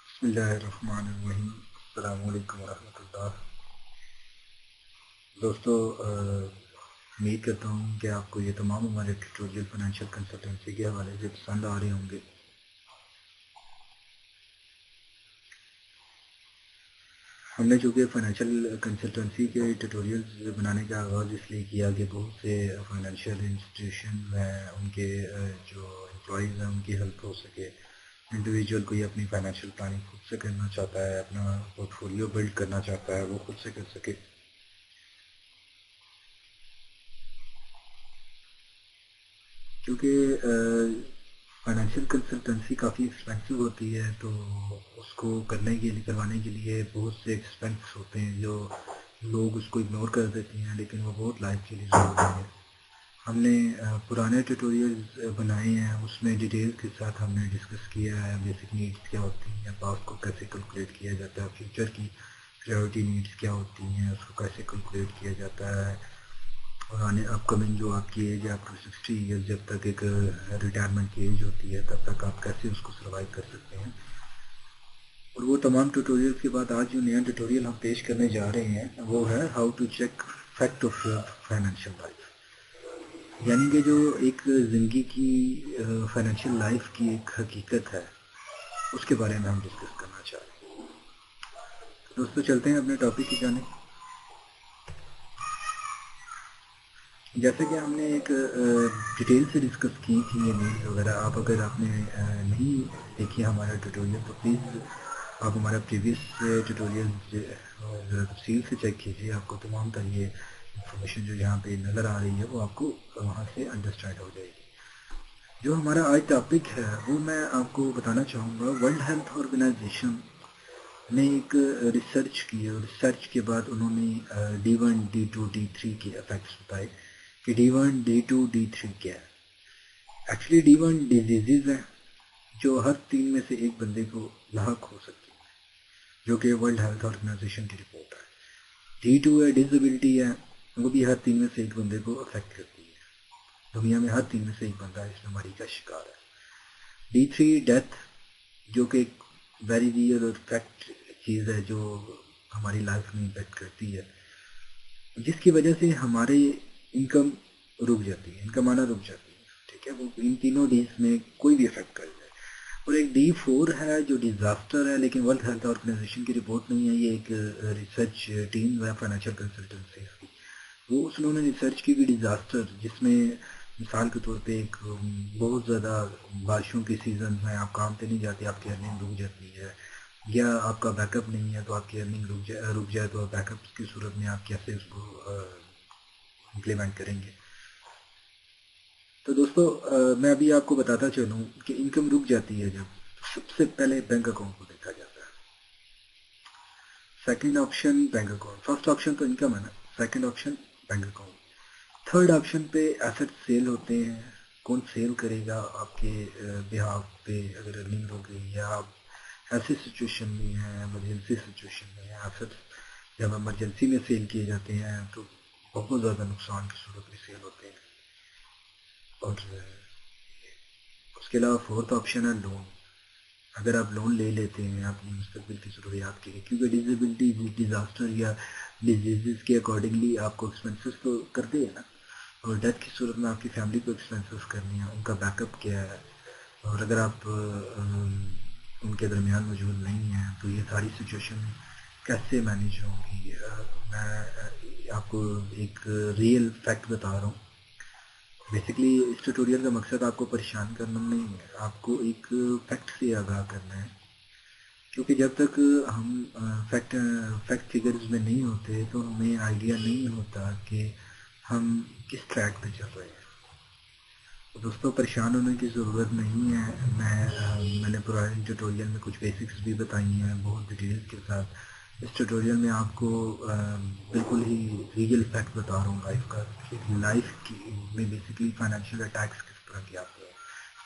بسم اللہ الرحمن الرحیم. السلام علیکم ورحمۃ اللہ. دوستو، امید کرتا ہوں کہ آپ کو یہ تمام ہمارے ٹیوٹوریل فائنینشیل کنسلٹنسی کے حوالے سے پسند آ رہے ہوں گے. ہم نے چونکہ فائنینشیل کنسلٹنسی کے ٹیوٹوریلز بنانے کا آغاز اس لیے کیا کہ بہت سے فائنینشیل انسٹیٹیوشن ہیں، ان کے جو امپلائیز ہیں ان کی ہیلپ ہو سکے. انڈیویجول کوئی اپنی فائنینشیل پلاننگ خود سے کرنا چاہتا ہے، اپنا پورٹ فولیو بلڈ کرنا چاہتا ہے، وہ خود سے کر سکے. کیونکہ فائنینشیل کنسلٹنسی کافی ایکسپینسو ہوتی ہے، تو اس کو کروانے کے لیے بہت سے ایکسپینس ہوتے ہیں جو لوگ اس کو اگنور کر دیتے ہیں، لیکن وہ بہت لائف کے لیے ضروری ہے. ہم نے پرانے ٹیوٹوریلز بنائے ہیں، اس میں ڈیٹیل کے ساتھ ہم نے ڈسکس کیا ہے بیسک نیڈس کیا ہوتی ہیں، پاسٹ کو کیسے کیلکولیٹ کیا جاتا ہے، فیوچر کی پریورٹی نیڈس کیا ہوتی ہیں، اس کو کیسے کیلکولیٹ کیا جاتا ہے، اور آنے اپ کمنگ جو آپ کی ایج ہے آپ کو 60 ایئرز جب تک ایک ریٹائرمنٹ کی ایج ہوتی ہے تب تک آپ کیسے اس کو سروائیو کر سکتے ہیں. اور وہ تمام ٹیوٹوریل کے بعد آج جو نیا ٹیوٹوریل ہم پیش کرنے جا رہے ہیں وہ ہے how to check fact of your financial life. یعنی کہ جو ایک زندگی کی فائنینشیل لائف کی ایک حقیقت ہے اس کے بارے میں ہم ڈسکس کرنا چاہ رہے ہیں. دوستو چلتے ہیں اپنے ٹاپک کی جانب. جیسے کہ ہم نے ایک ڈیٹیل سے ڈسکس کی تھی یہ نیڈز وغیرہ. اگر آپ نے نہیں دیکھی ہمارا ٹیوٹوریل تو پلیز آپ ہمارا پریویس ٹیوٹوریل ذرا تفصیل سے چیک کیجیے. آپ کو تمام تر یہ انفارمیشن جو یہاں پہ نظر آ رہی ہے وہ آپ کو وہاں سے انڈرسٹینڈ ہو جائے گی. جو ہمارا آج ٹاپک ہے وہ میں آپ کو بتانا چاہوں گا. ورلڈ ہیلتھ آرگنائزیشن نے ایک ریسرچ کی ہے، اور ریسرچ کے بعد انہوں نے D1 D2 D3 کے افیکٹس بتائے کہ D1 D2 D3 کیا ہے. ایکچولی D1 ڈیزیزز ہیں جو ہر 3 میں سے ایک بندے کو لاحق ہو سکتی ہے، جو کہ ورلڈ ہیلتھ آرگنائزیشن کی رپورٹ ہے. D2 ہے ڈسیبلٹی ہے، وہ بھی ہر 3 میں سے ایک بندے کو افیکٹ کرتی ہے. دنیا میں ہر 3 میں سے ایک بندہ اس بیماری کا شکار ہے. D3 ڈیتھ، جو کہ ایک ویری ریئل اور فیکٹ چیز ہے جو ہماری لائف میں امپیکٹ کرتی ہے، جس کی وجہ سے ہمارے انکم رک جاتی ہے، انکم آنا رک جاتی ہے. ٹھیک ہے، وہ ان تینوں ڈیز میں کوئی بھی افیکٹ کر جائے. اور ایک D4 ہے جو ڈیزاسٹر ہے، لیکن ورلڈ ہیلتھ آرگنائزیشن کی رپورٹ نہیں ہے، یہ ایک ریسرچ ٹیم ہے فائنینشیل کنسلٹنسیز کی. وہ انہوں نے ریسرچ کی ڈیزاسٹر، جس میں مثال کے طور پہ ایک بہت زیادہ بارشوں کے سیزن میں آپ کام پہ نہیں جاتے، آپ کی ارننگ رک جاتی ہے، یا آپ کا بیک اپ نہیں ہے تو آپ کی ارننگ رک جائے تو بیک اپ کی صورت میں آپ کیسے اس کو امپلیمنٹ کریں گے. تو دوستو میں ابھی آپ کو بتاتا چلوں کہ انکم رک جاتی ہے جب سب سے پہلے بینک اکاؤنٹ کو دیکھا جاتا ہے. Second option bank account. First option تو انکم ہے نا، second option bank account. Third option پہ ایسٹ سیل ہوتے ہیں. کون سیل کرے گا آپ کے بہاف پہ اگر ارننگ ہو گئی، یا آپ ایسی سچویشن میں ہیں، ایمرجنسی سچویشن میں ہیں. ایسٹ جب ایمرجنسی میں سیل کیے جاتے ہیں تو بہت زیادہ نقصان کی صورت میں سیل ہوتے ہیں. اور اس کے علاوہ فورتھ آپشن ہے لون. اگر آپ لون لے لیتے ہیں اپنی مستقبل کی ضروریات کے لیے، کیونکہ ڈیزیبلٹی ڈیزاسٹر یا ڈیزیزز کے اکارڈنگلی آپ کو ایکسپینسز تو کرتے ہیں نا، اور ڈیتھ کی صورت میں آپ کی فیملی کو ایکسپینسز کرنی ہے، ان کا بیک اپ کیا ہے، اور اگر آپ ان کے درمیان موجود نہیں ہیں تو یہ ساری سچویشن کیسے مینیج ہوں گی. میں آپ کو ایک ریئل فیکٹ بتا رہا ہوں. بیسکلی اس ٹیوٹوریل کا مقصد آپ کو پریشان کرنا نہیں ہے، آپ کو ایک فیکٹ سے آگاہ کرنا ہے. کیونکہ جب تک ہم فیکٹ فگرز میں نہیں ہوتے تو ہمیں آئیڈیا نہیں ہوتا کہ ہم کس ٹریک پہ چل رہے ہیں. دوستوں پریشان ہونے کی ضرورت نہیں ہے. میں نے پرانے ٹیوٹوریل میں کچھ بیسکس بھی بتائی ہیں بہت ڈیٹیل کے ساتھ. اس ٹیوٹوریل میں آپ کو بالکل ہی ریئل فیکٹ بتا رہا ہوں لائف کا، لائف کی میں بیسکلی فائنینشیل اٹیکس کس طرح کے آتے ہیں.